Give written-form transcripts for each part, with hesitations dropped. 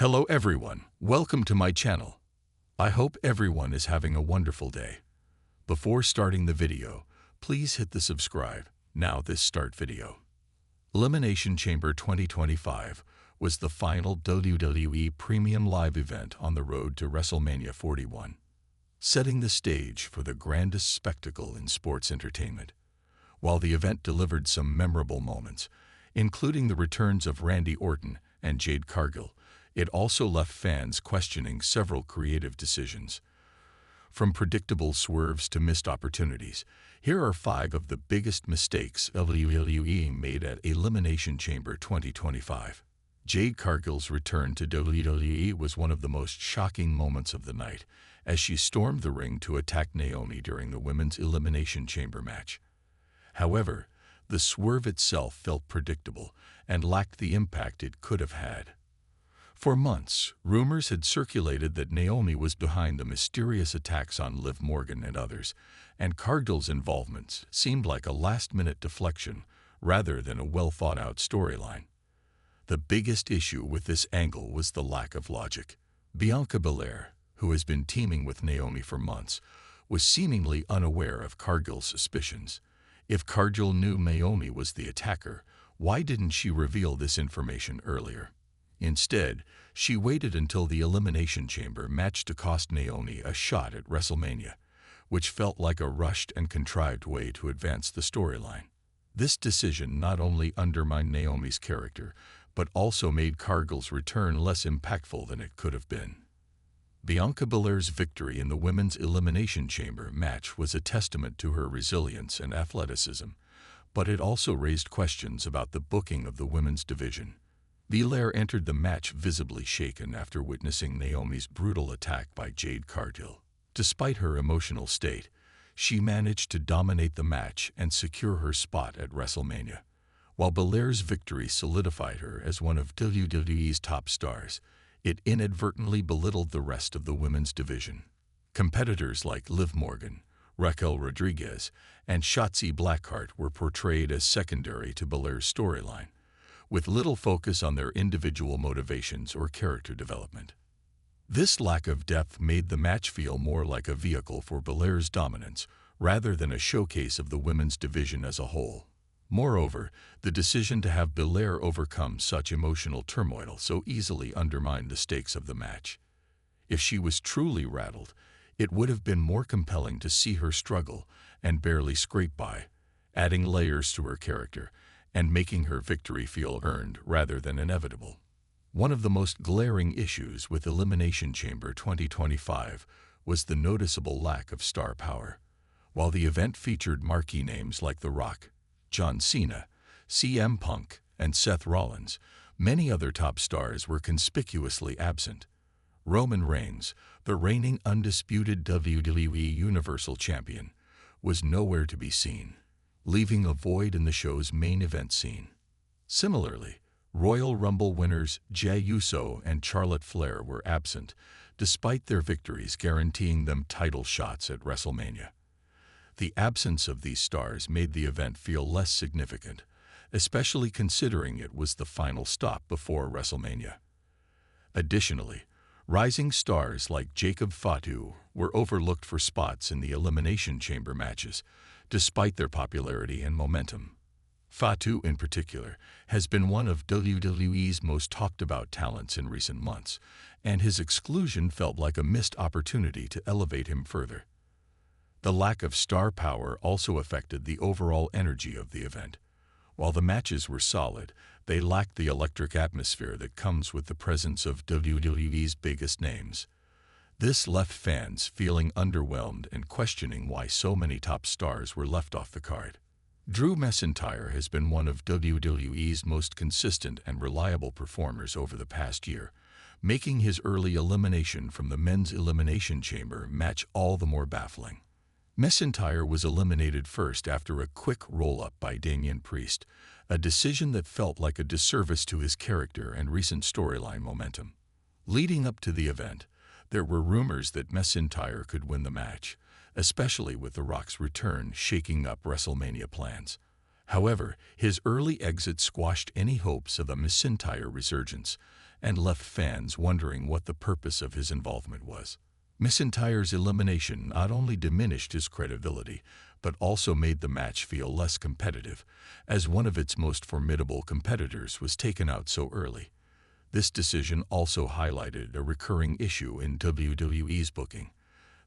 Hello everyone, welcome to my channel. I hope everyone is having a wonderful day. Before starting the video, please hit the subscribe. Now this start video. Elimination Chamber 2025 was the final WWE Premium Live event on the road to WrestleMania 41, setting the stage for the grandest spectacle in sports entertainment. While the event delivered some memorable moments, including the returns of Randy Orton and Jade Cargill, it also left fans questioning several creative decisions. From predictable swerves to missed opportunities, here are 5 of the biggest mistakes WWE made at Elimination Chamber 2025. Jade Cargill's return to WWE was one of the most shocking moments of the night, as she stormed the ring to attack Naomi during the Women's Elimination Chamber match. However, the swerve itself felt predictable and lacked the impact it could have had. For months, rumors had circulated that Naomi was behind the mysterious attacks on Liv Morgan and others, and Cargill's involvement seemed like a last-minute deflection rather than a well-thought-out storyline. The biggest issue with this angle was the lack of logic. Bianca Belair, who has been teaming with Naomi for months, was seemingly unaware of Cargill's suspicions. If Cargill knew Naomi was the attacker, why didn't she reveal this information earlier? Instead, she waited until the Elimination Chamber match to cost Naomi a shot at WrestleMania, which felt like a rushed and contrived way to advance the storyline. This decision not only undermined Naomi's character, but also made Cargill's return less impactful than it could have been. Bianca Belair's victory in the Women's Elimination Chamber match was a testament to her resilience and athleticism, but it also raised questions about the booking of the women's division. Belair entered the match visibly shaken after witnessing Naomi's brutal attack by Jade Cargill. Despite her emotional state, she managed to dominate the match and secure her spot at WrestleMania. While Belair's victory solidified her as one of WWE's top stars, it inadvertently belittled the rest of the women's division. Competitors like Liv Morgan, Raquel Rodriguez, and Shotzi Blackheart were portrayed as secondary to Belair's storyline, with little focus on their individual motivations or character development. This lack of depth made the match feel more like a vehicle for Belair's dominance rather than a showcase of the women's division as a whole. Moreover, the decision to have Belair overcome such emotional turmoil so easily undermined the stakes of the match. If she was truly rattled, it would have been more compelling to see her struggle and barely scrape by, adding layers to her character and making her victory feel earned rather than inevitable. One of the most glaring issues with Elimination Chamber 2025 was the noticeable lack of star power. While the event featured marquee names like The Rock, John Cena, CM Punk, and Seth Rollins, many other top stars were conspicuously absent. Roman Reigns, the reigning undisputed WWE Universal Champion, was nowhere to be seen, leaving a void in the show's main event scene. Similarly, Royal Rumble winners Jey Uso and Charlotte Flair were absent, despite their victories guaranteeing them title shots at WrestleMania. The absence of these stars made the event feel less significant, especially considering it was the final stop before WrestleMania. Additionally, rising stars like Jacob Fatu were overlooked for spots in the Elimination Chamber matches, despite their popularity and momentum. Fatu, in particular, has been one of WWE's most talked-about talents in recent months, and his exclusion felt like a missed opportunity to elevate him further. The lack of star power also affected the overall energy of the event. While the matches were solid, they lacked the electric atmosphere that comes with the presence of WWE's biggest names. This left fans feeling underwhelmed and questioning why so many top stars were left off the card. Drew McIntyre has been one of WWE's most consistent and reliable performers over the past year, making his early elimination from the Men's Elimination Chamber match all the more baffling. McIntyre was eliminated first after a quick roll-up by Damian Priest, a decision that felt like a disservice to his character and recent storyline momentum. Leading up to the event, there were rumors that McIntyre could win the match, especially with The Rock's return shaking up WrestleMania plans. However, his early exit squashed any hopes of a McIntyre resurgence, and left fans wondering what the purpose of his involvement was. McIntyre's elimination not only diminished his credibility, but also made the match feel less competitive, as one of its most formidable competitors was taken out so early. This decision also highlighted a recurring issue in WWE's booking: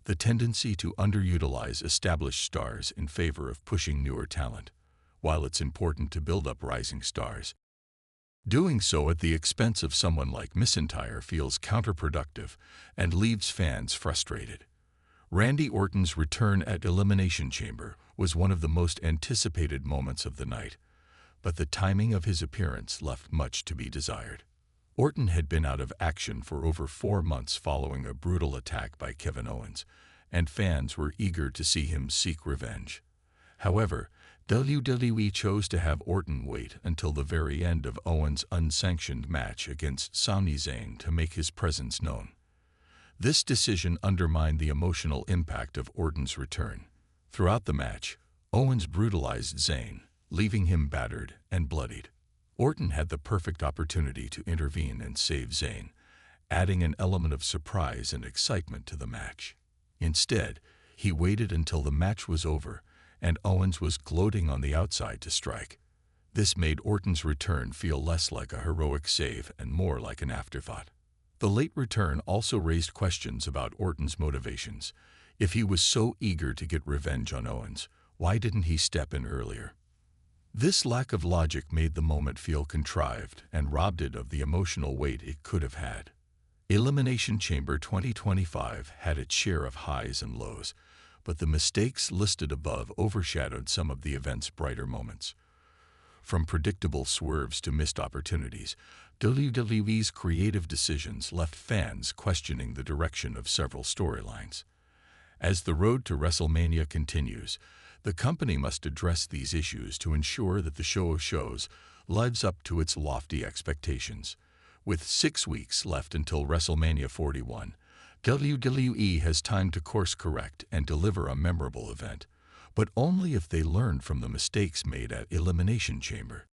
the tendency to underutilize established stars in favor of pushing newer talent. While it's important to build up rising stars, doing so at the expense of someone like McIntyre feels counterproductive and leaves fans frustrated. Randy Orton's return at Elimination Chamber was one of the most anticipated moments of the night, but the timing of his appearance left much to be desired. Orton had been out of action for over 4 months following a brutal attack by Kevin Owens, and fans were eager to see him seek revenge. However, WWE chose to have Orton wait until the very end of Owens' unsanctioned match against Sami Zayn to make his presence known. This decision undermined the emotional impact of Orton's return. Throughout the match, Owens brutalized Zayn, leaving him battered and bloodied. Orton had the perfect opportunity to intervene and save Zayn, adding an element of surprise and excitement to the match. Instead, he waited until the match was over and Owens was gloating on the outside to strike. This made Orton's return feel less like a heroic save and more like an afterthought. The late return also raised questions about Orton's motivations. If he was so eager to get revenge on Owens, why didn't he step in earlier? This lack of logic made the moment feel contrived and robbed it of the emotional weight it could have had. Elimination Chamber 2025 had its share of highs and lows, but the mistakes listed above overshadowed some of the event's brighter moments. From predictable swerves to missed opportunities, WWE's creative decisions left fans questioning the direction of several storylines. As the road to WrestleMania continues, the company must address these issues to ensure that the show of shows lives up to its lofty expectations. With 6 weeks left until WrestleMania 41, WWE has time to course correct and deliver a memorable event, but only if they learn from the mistakes made at Elimination Chamber.